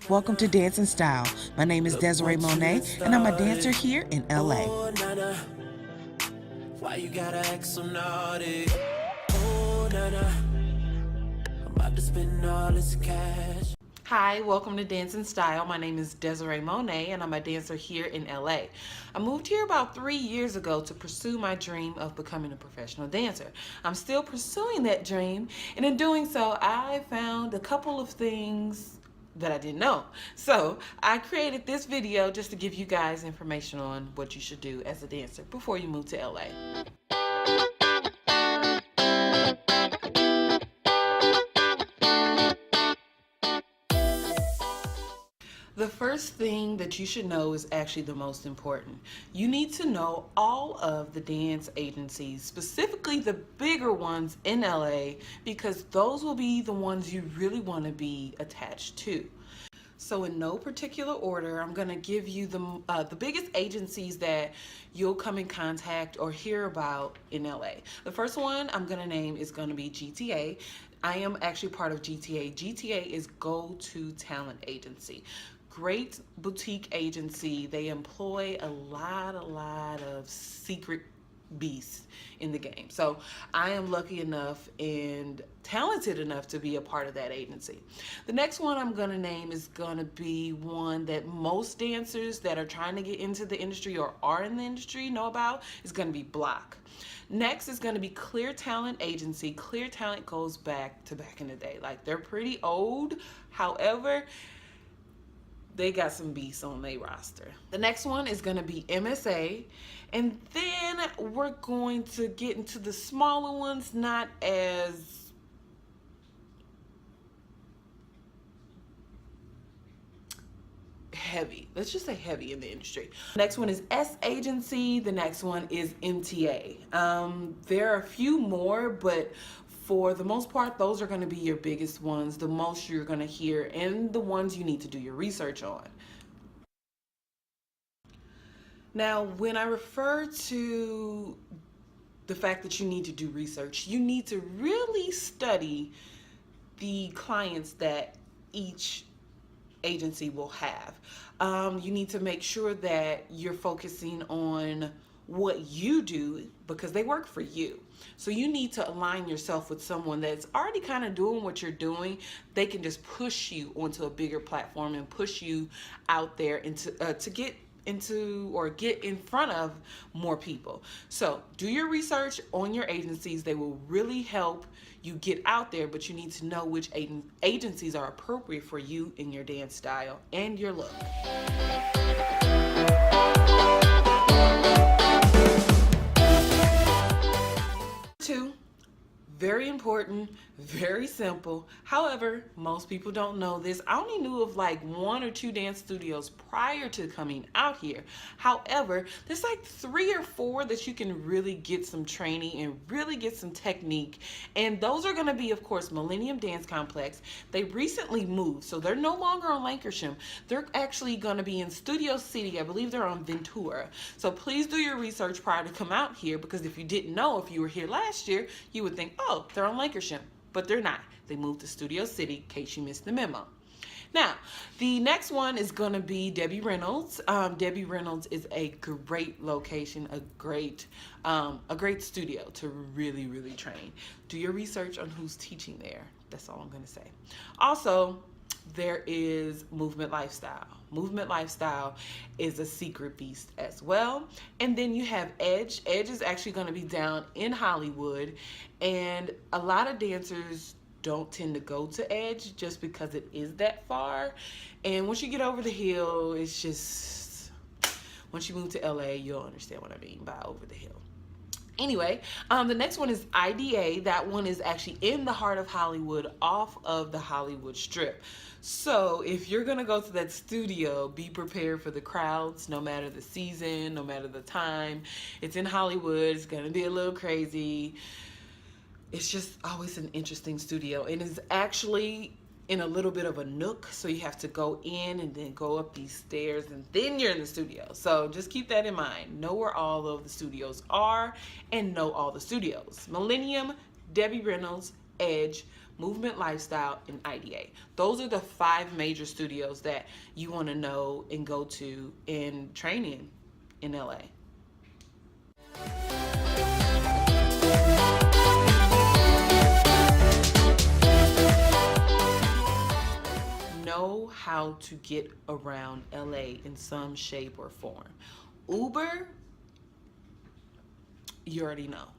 Welcome to Dance.x.Style. My name is Desiree Monet, and I'm a dancer here in LA. Why you gotta act so naughty? Oh, nana, I'm about to spend all this cash. Hi, welcome to Dance.x.Style. My name is Desiree Monet, and I'm a dancer here in LA. I moved here about 3 years ago to pursue my dream of becoming a professional dancer. I'm still pursuing that dream, and in doing so, I found a couple of things that I didn't know. So I created this video just to give you guys information on what you should do as a dancer before you move to LA. The first thing that you should know is actually the most important. You need to know all of the dance agencies, specifically the bigger ones in LA, because those will be the ones you really want to be attached to. So in no particular order, I'm going to give you the biggest agencies that you'll come in contact or hear about in LA. The first one I'm going to name is going to be GTA. I am actually part of GTA. GTA is Go-To Talent Agency. Great boutique agency. They employ a lot of secret beasts in the game. So I am lucky enough and talented enough to be a part of that agency. The next one I'm going to name is going to be one that most dancers that are trying to get into the industry or are in the industry know about. Is going to be Block. Next is going to be Clear Talent Agency. Clear Talent goes back in the day. Like, they're pretty old. However, they got some beasts on their roster. The next one is going to be MSA. And then we're going to get into the smaller ones, not as heavy. Let's just say heavy in the industry. Next one is S Agency. The next one is MTA. There are a few more, but for the most part, those are going to be your biggest ones, the most you're going to hear, and the ones you need to do your research on. Now, when I refer to the fact that you need to do research, you need to really study the clients that each agency will have. You need to make sure that you're focusing on what you do because they work for you. So you need to align yourself with someone that's already kind of doing what you're doing. They can just push you onto a bigger platform and push you out there into to get into or get in front of more people. So do your research on your agencies. They will really help you get out there, but you need to know which agencies are appropriate for you in your dance style and your look. Two, very important, very simple. However, most people don't know this. I only knew of like 1 or 2 dance studios prior to coming out here. However, there's like 3 or 4 that you can really get some training and really get some technique. And those are going to be, of course, Millennium Dance Complex. They recently moved, so they're no longer on Lankershim. They're actually going to be in Studio City. I believe they're on Ventura. So please do your research prior to come out here, because if you didn't know, if you were here last year, you would think, oh, they're on Lankershim, but they're not. They moved to Studio City, in case you missed the memo. Now, the next one is going to be Debbie Reynolds. Debbie Reynolds is a great location, a great studio to really train. Do your research on who's teaching there. That's all I'm going to say. Also, there is Movement Lifestyle. Movement Lifestyle is a secret beast as well. And then you have Edge. Edge is actually going to be down in Hollywood, and a lot of dancers don't tend to go to Edge just because it is that far. And once you get over the hill, it's just, once you move to LA, you'll understand what I mean by over the hill. Anyway, the next one is IDA. That one is actually in the heart of Hollywood, off of the Hollywood Strip. So if you're gonna go to that studio, be prepared for the crowds, no matter the season, no matter the time. It's in Hollywood, it's gonna be a little crazy. It's just always an interesting studio, and it's actually in a little bit of a nook, so you have to go in and then go up these stairs, and then you're in the studio. So just keep that in mind. Know where all of the studios are and know all the studios. Millennium, Debbie Reynolds, Edge, Movement Lifestyle, and IDA. Those are the 5 major studios that you want to know and go to and train in LA. Know how to get around LA in some shape or form. Uber, you already know.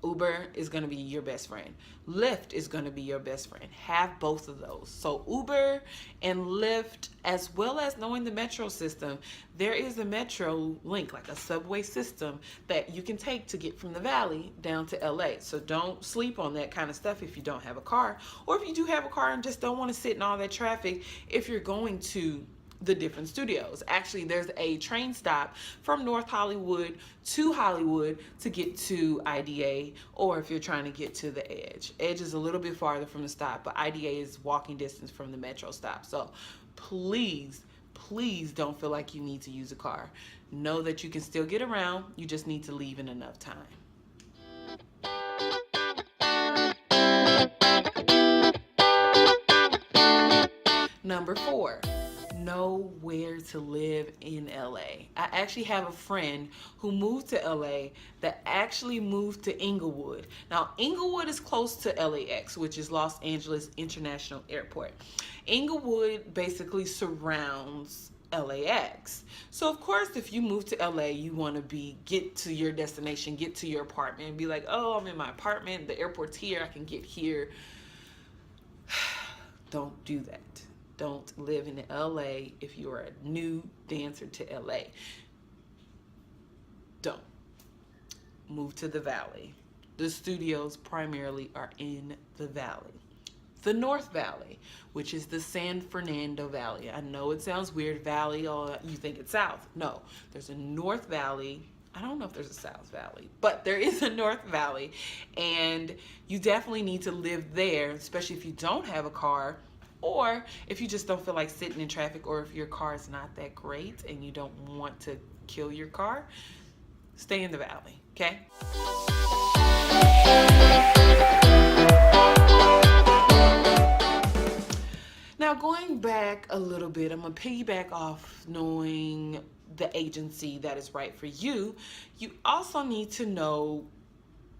Uber is going to be your best friend. Lyft is going to be your best friend. Have both of those. So Uber and Lyft, as well as knowing the metro system, there is a metro link, like a subway system that you can take to get from the Valley down to LA. So don't sleep on that kind of stuff if you don't have a car, or if you do have a car and just don't want to sit in all that traffic if you're going to the different studios. Actually, there's a train stop from North Hollywood to Hollywood to get to IDA, or if you're trying to get to the Edge. Edge is a little bit farther from the stop, but IDA is walking distance from the metro stop. So please don't feel like you need to use a car. Know that you can still get around. You just need to leave in enough time. Number 4, know where to live in LA. I actually have a friend who moved to LA that actually moved to Inglewood. Now, Inglewood is close to LAX, which is Los Angeles International Airport. Inglewood basically surrounds LAX. So of course, if you move to LA, you want to get to your destination, get to your apartment, and be like, oh, I'm in my apartment, the airport's here, I can get here. Don't do that. Don't live in LA if you are a new dancer to LA. Don't. Move to the Valley. The studios primarily are in the Valley. The North Valley, which is the San Fernando Valley. I know it sounds weird, Valley, oh, you think it's South. No, there's a North Valley. I don't know if there's a South Valley, but there is a North Valley, and you definitely need to live there, especially if you don't have a car, or if you just don't feel like sitting in traffic, or if your car is not that great and you don't want to kill your car. Stay in the Valley, okay? Now, going back a little bit, I'm going to piggyback off knowing the agency that is right for you. You also need to know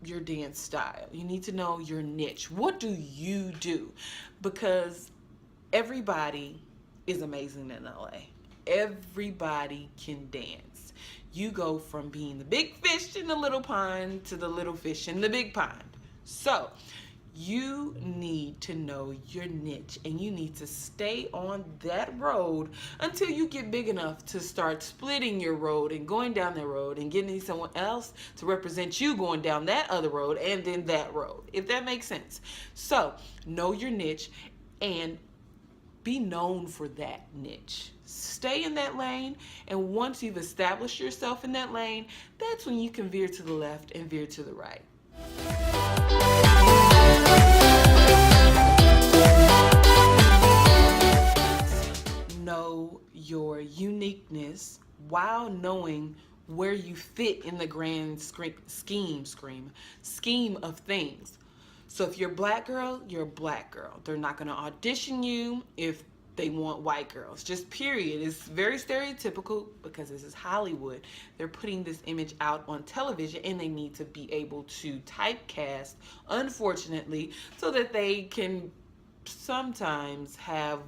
your dance style. You need to know your niche. What do you do? Because everybody is amazing in LA. Everybody can dance. You go from being the big fish in the little pond to the little fish in the big pond. So you need to know your niche, and you need to stay on that road until you get big enough to start splitting your road and going down that road and getting someone else to represent you going down that other road and then that road, if that makes sense. So know your niche and be known for that niche. Stay in that lane, and once you've established yourself in that lane, that's when you can veer to the left and veer to the right. Know your uniqueness while knowing where you fit in the grand scheme of things. So if you're a black girl, you're a black girl. They're not going to audition you if they want white girls. Just period. It's very stereotypical because this is Hollywood. They're putting this image out on television, and they need to be able to typecast, unfortunately, so that they can sometimes have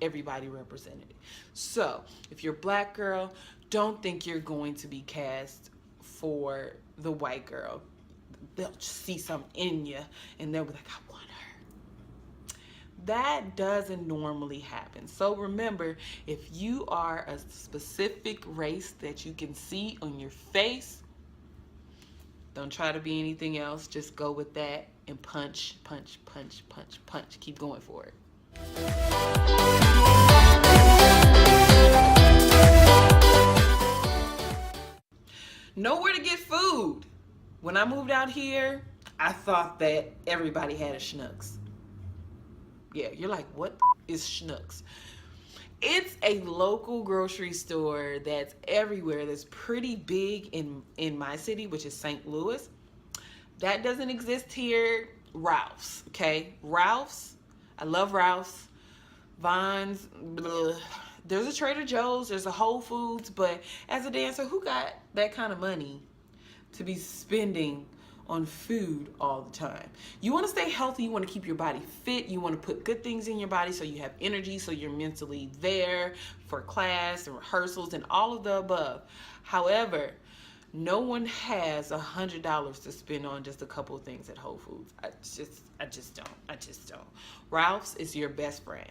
everybody represented. So if you're a black girl, don't think you're going to be cast for the white girl. They'll just see something in you and they'll be like, I want her. That doesn't normally happen. So remember, if you are a specific race that you can see on your face, don't try to be anything else. Just go with that and punch, punch, punch, punch, punch. Keep going for it. Know where to get food. When I moved out here, I thought that everybody had a Schnucks. Yeah, you're like, what is Schnucks? It's a local grocery store that's everywhere, that's pretty big in my city, which is St. Louis. That doesn't exist here. Ralph's, okay? Ralph's I love Ralph's, Vons, blah. There's a Trader Joe's, there's a Whole Foods, but as a dancer, who got that kind of money to be spending on food all the time? You want to stay healthy, you want to keep your body fit, you want to put good things in your body so you have energy, so you're mentally there for class and rehearsals and all of the above. However, no one has $100 to spend on just a couple of things at Whole Foods. I just don't. Ralph's is your best friend.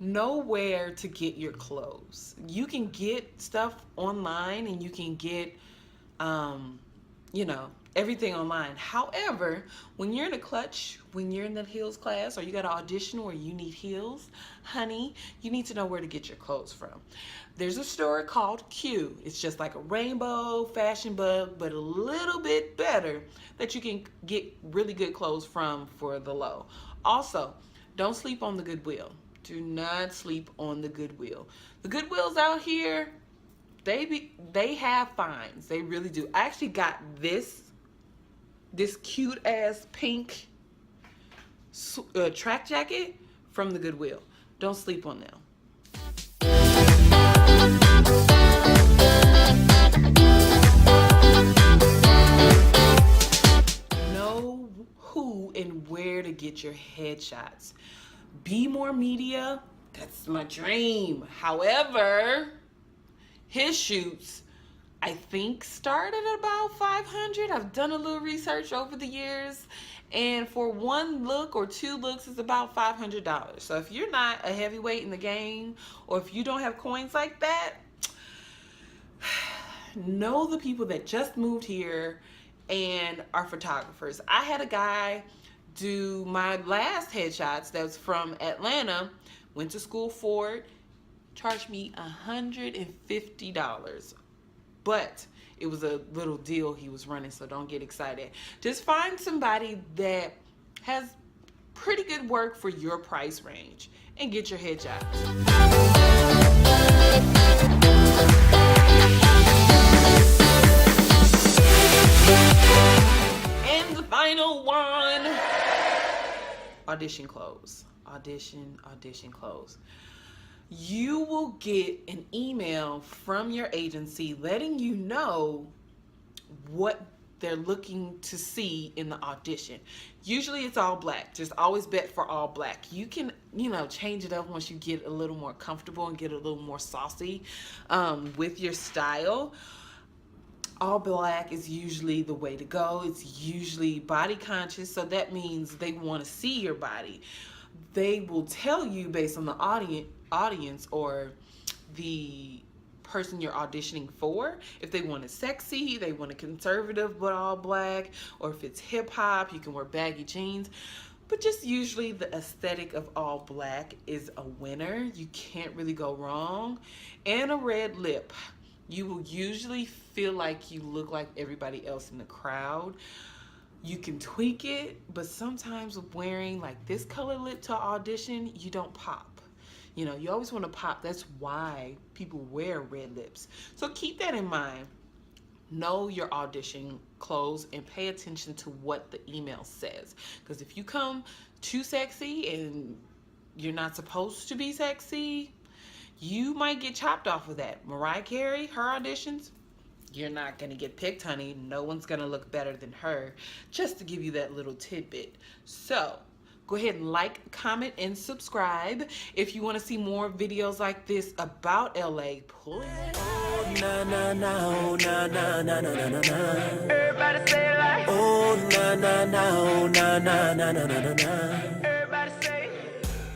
Know where to get your clothes. You can get stuff online and you can get, everything online. However, when you're in a clutch, when you're in the heels class, or you got an audition where you need heels, honey, you need to know where to get your clothes from. There's a store called Q. It's just like a rainbow fashion bug, but a little bit better, that you can get really good clothes from for the low. Also, don't sleep on the Goodwill. Do not sleep on the Goodwill. The Goodwills out here, they have finds. They really do. I actually got this cute ass pink track jacket from the Goodwill. Don't sleep on them. Know who and where to get your headshots. Be More Media, that's my dream. However, his shoots, I think, started at about $500. I've done a little research over the years, and for one look or two looks, it's about $500. So if you're not a heavyweight in the game, or if you don't have coins like that, know the people that just moved here and are photographers. I had a guy do my last headshots that was from Atlanta, went to school for it, charged me $150. But it was a little deal he was running, so don't get excited. Just find somebody that has pretty good work for your price range and get your headshots. And the final one, audition clothes. Audition clothes. You will get an email from your agency letting you know what they're looking to see in the audition. Usually it's all black. Just always bet for all black. You can, change it up once you get a little more comfortable and get a little more saucy with your style. All black is usually the way to go. It's usually body conscious, so that means they want to see your body. They will tell you based on the audience or the person you're auditioning for, if they want it sexy, they want a conservative but all black, or if it's hip hop, you can wear baggy jeans. But just usually the aesthetic of all black is a winner. You can't really go wrong. And a red lip. You will usually feel like you look like everybody else in the crowd. You can tweak it, but sometimes wearing like this color lip to audition, you don't pop. You always want to pop. That's why people wear red lips. So keep that in mind. Know your audition clothes and pay attention to what the email says. Because if you come too sexy and you're not supposed to be sexy, you might get chopped off of that. Mariah Carey, her auditions, you're not going to get picked, honey. No one's going to look better than her. Just to give you that little tidbit. So go ahead and like, comment, and subscribe. If you want to see more videos like this about LA, pull it. Oh, na na na, oh, na na na na na na na. Everybody say it like, oh, na na na, oh, na na na na na na.